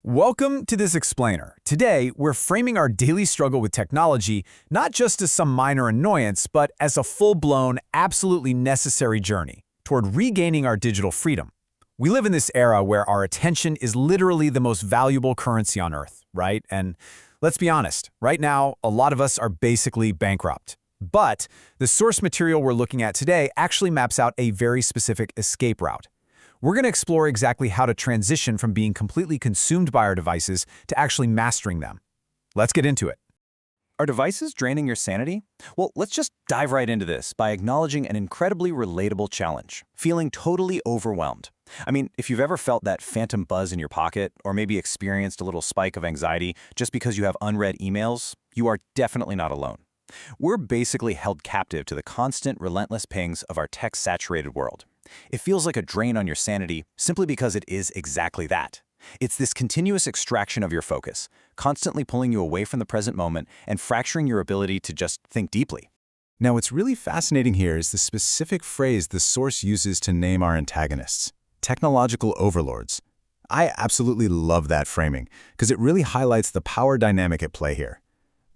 Welcome to this explainer. Today, we're framing our daily struggle with technology not just as some minor annoyance, but as a full-blown, absolutely necessary journey toward regaining our digital freedom. We live in this era where our attention is literally the most valuable currency on Earth, right? And let's be honest, right now, a lot of us are basically bankrupt. But the source material we're looking at today actually maps out a very specific escape route. We're going to explore exactly how to transition from being completely consumed by our devices to actually mastering them. Let's get into it. Are devices draining your sanity? Well, let's just dive right into this by acknowledging an incredibly relatable challenge, feeling totally overwhelmed. I mean, if you've ever felt that phantom buzz in your pocket, or maybe experienced a little spike of anxiety just because you have unread emails, you are definitely not alone. We're basically held captive to the constant, relentless pings of our tech-saturated world. It feels like a drain on your sanity simply because it is exactly that. It's this continuous extraction of your focus, constantly pulling you away from the present moment and fracturing your ability to just think deeply. Now, what's really fascinating here is the specific phrase the source uses to name our antagonists, technological overlords. I absolutely love that framing because it really highlights the power dynamic at play here.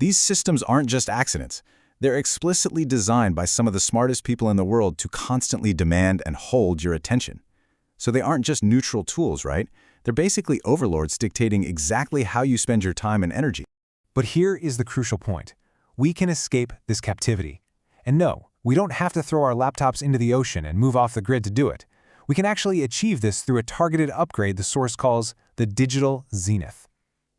These systems aren't just accidents. They're explicitly designed by some of the smartest people in the world to constantly demand and hold your attention. So they aren't just neutral tools, right? They're basically overlords dictating exactly how you spend your time and energy. But here is the crucial point. We can escape this captivity. And no, we don't have to throw our laptops into the ocean and move off the grid to do it. We can actually achieve this through a targeted upgrade the source calls the digital zenith.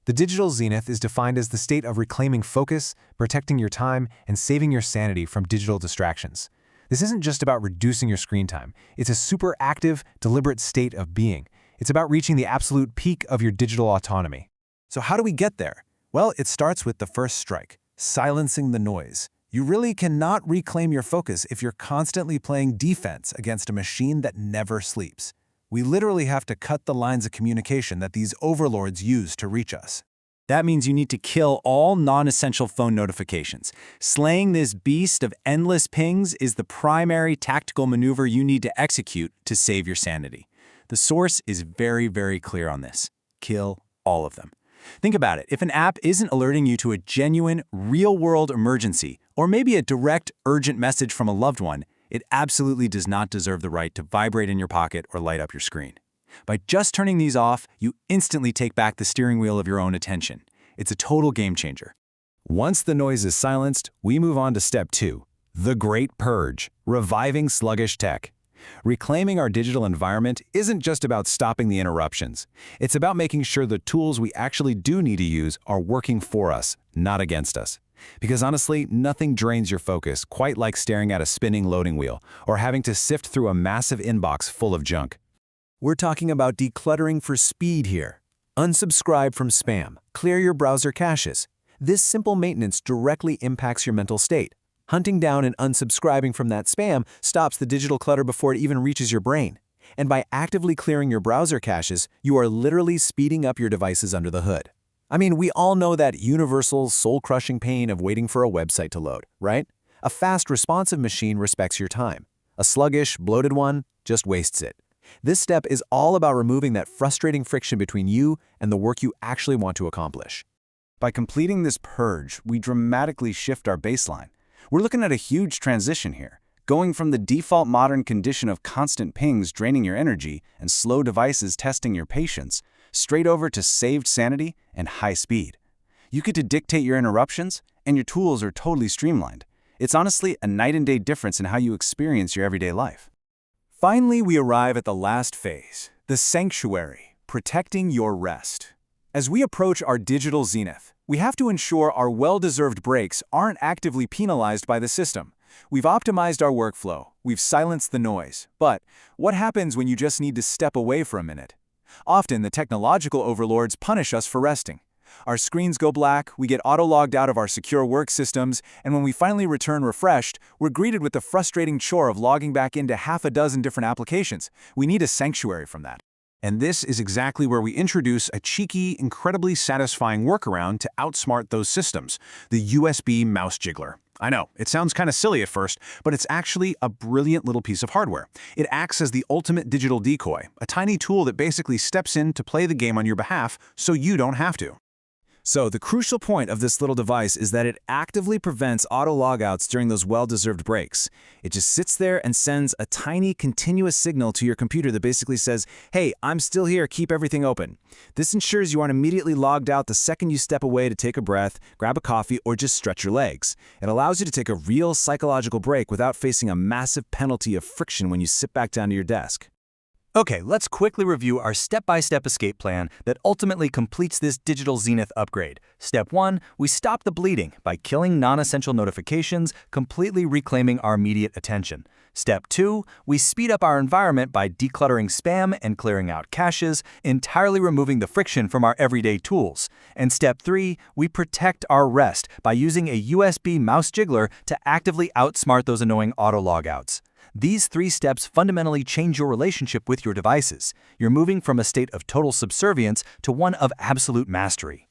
The digital zenith is defined as the state of reclaiming focus, protecting your time, and saving your sanity from digital distractions. This isn't just about reducing your screen time. It's a super active, deliberate state of being. It's about reaching the absolute peak of your digital autonomy. So how do we get there? Well, it starts with the first strike, silencing the noise. You really cannot reclaim your focus if you're constantly playing defense against a machine that never sleeps. We literally have to cut the lines of communication that these overlords use to reach us. That means you need to kill all non-essential phone notifications. Slaying this beast of endless pings is the primary tactical maneuver you need to execute to save your sanity. The source is very, very clear on this. Kill all of them. Think about it. If an app isn't alerting you to a genuine, real-world emergency, or maybe a direct, urgent message from a loved one, it absolutely does not deserve the right to vibrate in your pocket or light up your screen. By just turning these off, you instantly take back the steering wheel of your own attention. It's a total game changer. Once the noise is silenced, we move on to step 2, the Great Purge, reviving sluggish tech. Reclaiming our digital environment isn't just about stopping the interruptions. It's about making sure the tools we actually do need to use are working for us, not against us. Because honestly, nothing drains your focus quite like staring at a spinning loading wheel or having to sift through a massive inbox full of junk. We're talking about decluttering for speed here. Unsubscribe from spam. Clear your browser caches. This simple maintenance directly impacts your mental state. Hunting down and unsubscribing from that spam stops the digital clutter before it even reaches your brain. And by actively clearing your browser caches, you are literally speeding up your devices under the hood. I mean, we all know that universal, soul-crushing pain of waiting for a website to load, right? A fast, responsive machine respects your time. A sluggish, bloated one just wastes it. This step is all about removing that frustrating friction between you and the work you actually want to accomplish. By completing this purge, we dramatically shift our baseline. We're looking at a huge transition here, going from the default modern condition of constant pings draining your energy and slow devices testing your patience, straight over to saved sanity and high speed. You get to dictate your interruptions, and your tools are totally streamlined. It's honestly a night and day difference in how you experience your everyday life. Finally, we arrive at the last phase, the sanctuary, protecting your rest. As we approach our digital zenith, we have to ensure our well-deserved breaks aren't actively penalized by the system. We've optimized our workflow, we've silenced the noise, but what happens when you just need to step away for a minute? Often, the technological overlords punish us for resting. Our screens go black, we get auto-logged out of our secure work systems, and when we finally return refreshed, we're greeted with the frustrating chore of logging back into half a dozen different applications. We need a sanctuary from that. And this is exactly where we introduce a cheeky, incredibly satisfying workaround to outsmart those systems, the USB mouse jiggler. I know, it sounds kind of silly at first, but it's actually a brilliant little piece of hardware. It acts as the ultimate digital decoy, a tiny tool that basically steps in to play the game on your behalf so you don't have to. So the crucial point of this little device is that it actively prevents auto logouts during those well-deserved breaks. It just sits there and sends a tiny continuous signal to your computer that basically says, hey, I'm still here, keep everything open. This ensures you aren't immediately logged out the second you step away to take a breath, grab a coffee, or just stretch your legs. It allows you to take a real psychological break without facing a massive penalty of friction when you sit back down to your desk. Okay, let's quickly review our step-by-step escape plan that ultimately completes this digital Zenith upgrade. Step 1, we stop the bleeding by killing non-essential notifications, completely reclaiming our immediate attention. Step 2, we speed up our environment by decluttering spam and clearing out caches, entirely removing the friction from our everyday tools. And Step 3, we protect our rest by using a USB mouse jiggler to actively outsmart those annoying auto logouts. These 3 steps fundamentally change your relationship with your devices. You're moving from a state of total subservience to one of absolute mastery.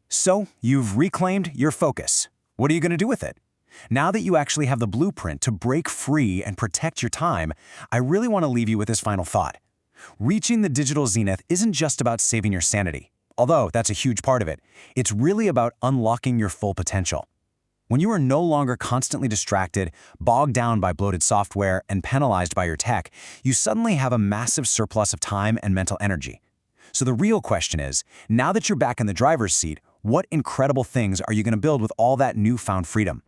So, you've reclaimed your focus. What are you going to do with it? Now that you actually have the blueprint to break free and protect your time, I really want to leave you with this final thought. Reaching the digital Zenith isn't just about saving your sanity, although that's a huge part of it. It's really about unlocking your full potential. When you are no longer constantly distracted, bogged down by bloated software, and penalized by your tech, you suddenly have a massive surplus of time and mental energy. So the real question is, now that you're back in the driver's seat, what incredible things are you going to build with all that newfound freedom?